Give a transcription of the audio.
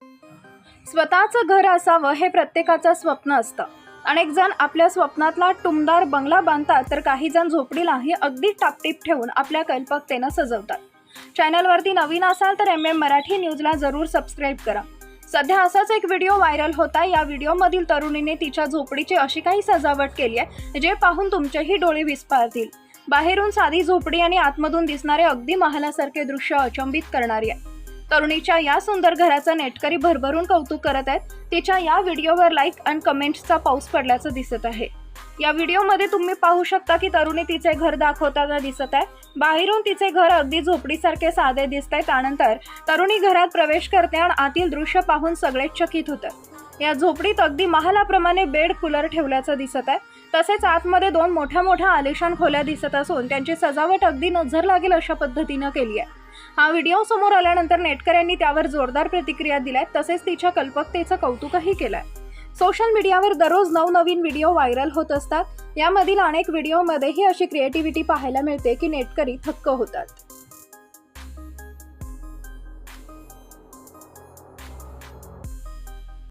स्वतःचं घर असावं हे प्रत्येकाचं स्वप्न असतं. अनेक जण आपल्या स्वप्नातला टुमदार बंगला बांधतात, तर काही जण झोपडीलाही अगदी टापटीप ठेवून आपल्या कल्पकतेनं सजवतात. चॅनलवरती नवीन असाल तर MM मराठी न्यूजला जरूर सबस्क्राईब करा. सध्या असाच एक व्हिडिओ व्हायरल होता. या व्हिडिओमधील तरुणीने तिच्या झोपडीची अशी काही सजावट केली आहे जे पाहून तुमचेही डोळे विस्फारतील. बाहेरून साधी झोपडी आणि आतमधून दिसणारे अगदी महालासारखे दृश्य अचंबित करणारी आहे. तरुणीच्या या सुंदर घराचं नेटकरी भरभरून कौतुक करत आहेत. तिच्या या व्हिडिओवर लाईक आणि कमेंट्सचा पाऊस पडल्याचं दिसत आहे. या व्हिडिओमध्ये तुम्ही पाहू शकता की तरुणी तिचे घर दाखवताना दिसत आहे. बाहेरून तिचे घर अगदी झोपडीसारखे साधे दिसतंय. त्यानंतर तरुणी घरात प्रवेश करते आणि आतील दृश्य पाहून सगळे चकित होतात. या झोपडीत अगदी महालाप्रमाणे बेड, कूलर ठेवल्याचं दिसत आहे. तसेच आतमध्ये 2 मोठ्या आलिशान खोल्या दिसत असून त्यांची सजावट अगदी नजर लागेल अशा पद्धतीनं केली आहे. हा व्हिडिओ समोर आल्यानंतर नेटकऱ्यांनी त्यावर जोरदार प्रतिक्रिया दिल्यात. तसेच तिच्या कल्पकतेचं कौतुकही केलंय. सोशल मीडियावर दररोज नवनवीन व्हिडिओ व्हायरल होत असतात. यामधील अनेक व्हिडिओमध्येही अशी क्रिएटिव्हिटी पाहायला मिळते की नेटकरी थक्क होतात.